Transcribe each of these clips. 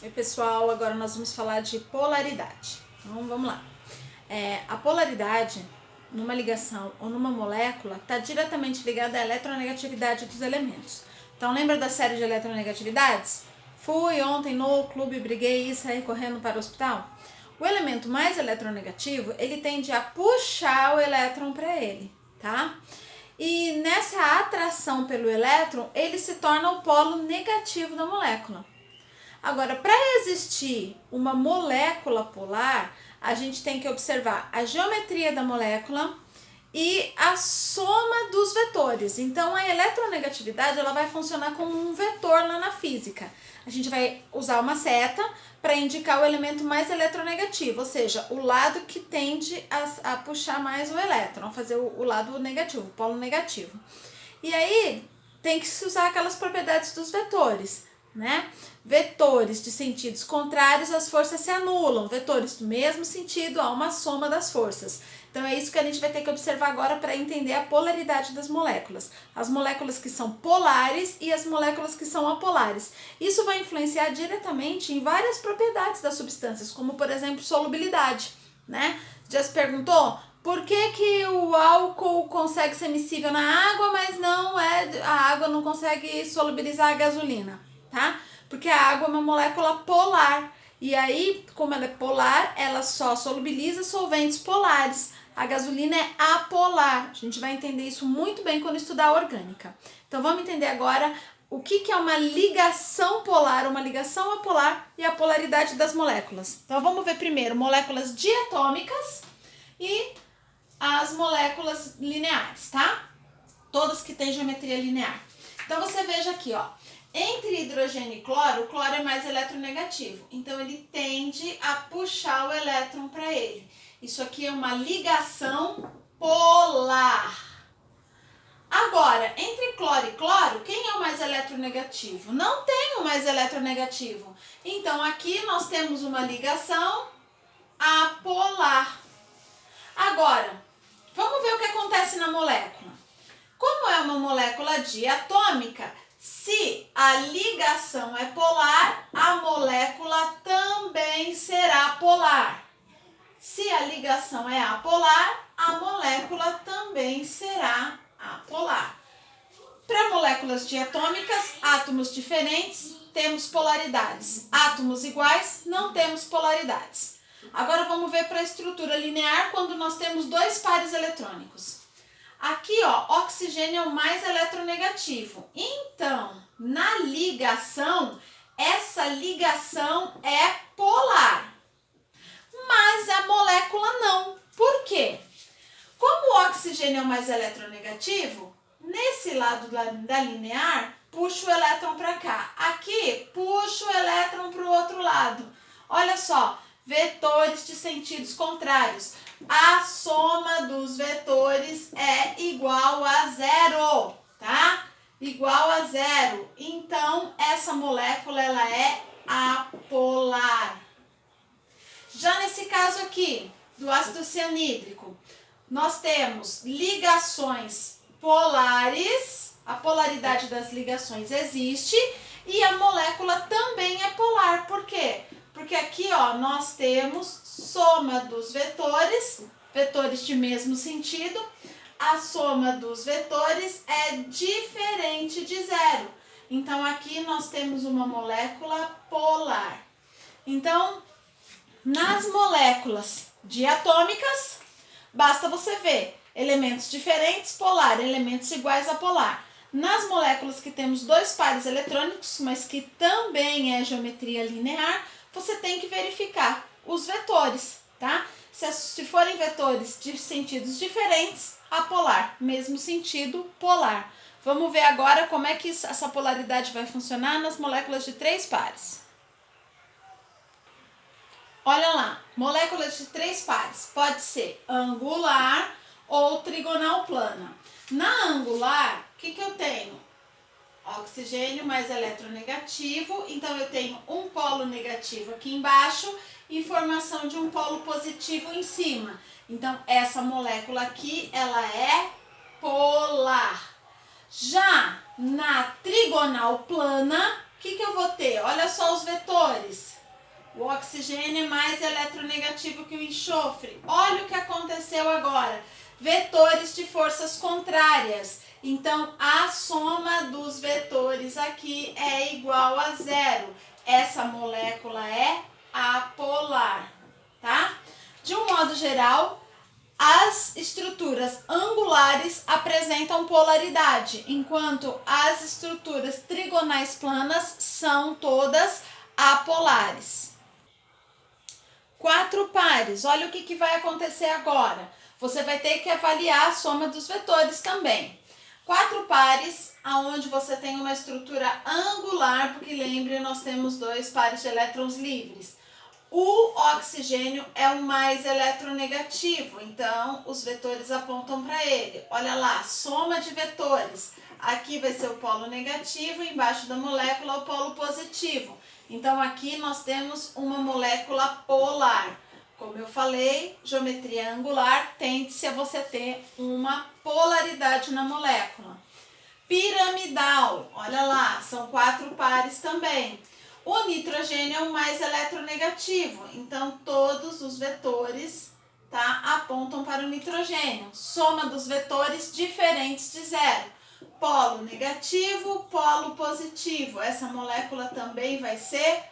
Oi pessoal, agora nós vamos falar de polaridade. Então vamos lá. A polaridade numa ligação ou numa molécula está diretamente ligada à eletronegatividade dos elementos. Então lembra da série de eletronegatividades? Fui ontem no clube, briguei e saí correndo para o hospital. O elemento mais eletronegativo, ele tende a puxar o elétron para ele, tá? E nessa atração pelo elétron, ele se torna o polo negativo da molécula. Agora, para existir uma molécula polar, a gente tem que observar a geometria da molécula e a soma dos vetores. Então, a eletronegatividade ela vai funcionar como um vetor lá na física. A gente vai usar uma seta para indicar o elemento mais eletronegativo, ou seja, o lado que tende a puxar mais o elétron, fazer o lado negativo, o polo negativo. E aí, tem que se usar aquelas propriedades dos vetores, né? Vetores de sentidos contrários, as forças se anulam. Vetores do mesmo sentido, há uma soma das forças. Então é isso que a gente vai ter que observar agora para entender a polaridade das moléculas. As moléculas que são polares e as moléculas que são apolares. Isso vai influenciar diretamente em várias propriedades das substâncias, como por exemplo solubilidade, né? Já se perguntou por que o álcool consegue ser miscível na água, mas a água não consegue solubilizar a gasolina, tá? Porque a água é uma molécula polar. E aí, como ela é polar, ela só solubiliza solventes polares. A gasolina é apolar. A gente vai entender isso muito bem quando estudar orgânica. Então, vamos entender agora o que é uma ligação polar, uma ligação apolar e a polaridade das moléculas. Então, vamos ver primeiro moléculas diatômicas e as moléculas lineares, tá? Todas que têm geometria linear. Então, você veja aqui, ó. Entre hidrogênio e cloro, o cloro é mais eletronegativo, então ele tende a puxar o elétron para ele. Isso aqui é uma ligação polar. Agora, entre cloro e cloro, quem é o mais eletronegativo? Não tem o mais eletronegativo. Então aqui nós temos uma ligação apolar. Agora, vamos ver o que acontece na molécula. Como é uma molécula diatômica, se a ligação é polar, a molécula também será polar. Se a ligação é apolar, a molécula também será apolar. Para moléculas diatômicas, átomos diferentes, temos polaridades. Átomos iguais, não temos polaridades. Agora vamos ver para a estrutura linear quando nós temos dois pares eletrônicos. Aqui, ó, oxigênio é o mais eletronegativo. Então, na ligação, essa ligação é polar. Mas a molécula não. Por quê? Como o oxigênio é o mais eletronegativo, nesse lado da linear, puxa o elétron para cá. Aqui, puxa o elétron para o outro lado. Olha só, vetores de sentidos contrários. A soma dos vetores é igual a zero, tá? Igual a zero. Então, essa molécula ela é apolar. Já nesse caso aqui, do ácido cianídrico, nós temos ligações polares, a polaridade das ligações existe e a molécula também é polar. Por quê? Porque aqui, ó, nós temos soma dos vetores, vetores de mesmo sentido. A soma dos vetores é diferente de zero. Então, aqui nós temos uma molécula polar. Então, nas moléculas diatômicas, basta você ver elementos diferentes, polar, elementos iguais a polar. Nas moléculas que temos dois pares eletrônicos, mas que também é geometria linear, você tem que verificar os vetores, tá? Se forem vetores de sentidos diferentes, apolar, mesmo sentido, polar. Vamos ver agora como é que essa polaridade vai funcionar nas moléculas de três pares. Olha lá, moléculas de três pares, pode ser angular ou trigonal plana. Na angular, o que eu tenho? Oxigênio mais eletronegativo, então eu tenho um polo negativo aqui embaixo e formação de um polo positivo em cima. Então, essa molécula aqui, ela é polar. Já na trigonal plana, o que eu vou ter? Olha só os vetores. O oxigênio é mais eletronegativo que o enxofre. Olha o que aconteceu agora. Vetores de forças contrárias. Então, a soma dos vetores aqui é igual a zero. Essa molécula é apolar, tá? De um modo geral, as estruturas angulares apresentam polaridade, enquanto as estruturas trigonais planas são todas apolares. 4 pares, olha o que vai acontecer agora. Você vai ter que avaliar a soma dos vetores também. 4 pares, aonde você tem uma estrutura angular, porque lembre, nós temos 2 pares de elétrons livres. O oxigênio é o mais eletronegativo, então os vetores apontam para ele. Olha lá, soma de vetores. Aqui vai ser o polo negativo, embaixo da molécula o polo positivo. Então aqui nós temos uma molécula polar. Como eu falei, geometria angular tende-se a você ter uma polaridade na molécula. Piramidal, olha lá, são 4 pares também. O nitrogênio é o mais eletronegativo, então todos os vetores, tá, apontam para o nitrogênio. Soma dos vetores diferentes de zero. Polo negativo, polo positivo. Essa molécula também vai ser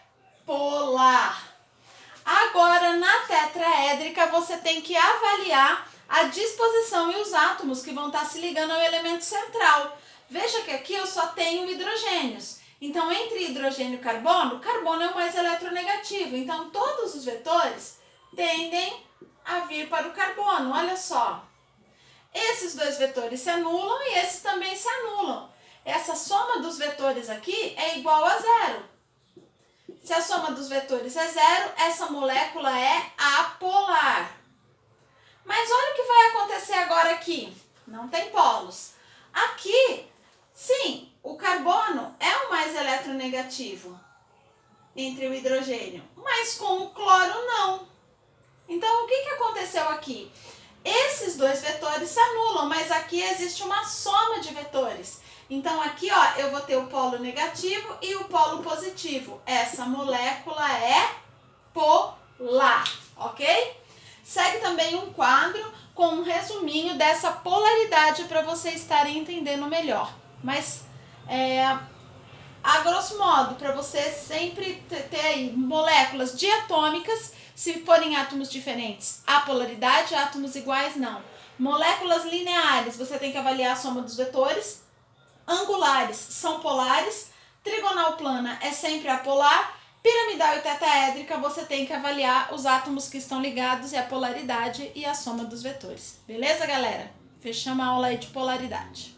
polar. Agora, na tetraédrica, você tem que avaliar a disposição e os átomos que vão estar se ligando ao elemento central. Veja que aqui eu só tenho hidrogênios. Então, entre hidrogênio e carbono, carbono é o mais eletronegativo. Então, todos os vetores tendem a vir para o carbono. Olha só. Esses 2 vetores se anulam e esses também se anulam. Essa soma dos vetores aqui é igual a zero. Se a soma dos vetores é zero, essa molécula é apolar. Mas olha o que vai acontecer agora aqui. Não tem polos. Aqui, sim, o carbono é o mais eletronegativo entre o hidrogênio, mas com o cloro não. Então, o que aconteceu aqui? Esses 2 vetores se anulam, mas aqui existe uma soma de vetores. Então, aqui, ó, eu vou ter o polo negativo e o polo positivo. Essa molécula é polar, ok? Segue também um quadro com um resuminho dessa polaridade para vocês estarem entendendo melhor. Mas, a grosso modo, para você sempre ter aí moléculas diatômicas, se forem átomos diferentes, há polaridade, átomos iguais, não. Moléculas lineares, você tem que avaliar a soma dos vetores. Angulares são polares. Trigonal plana é sempre apolar. Piramidal e tetraédrica, você tem que avaliar os átomos que estão ligados e a polaridade e a soma dos vetores. Beleza, galera? Fechamos a aula aí de polaridade.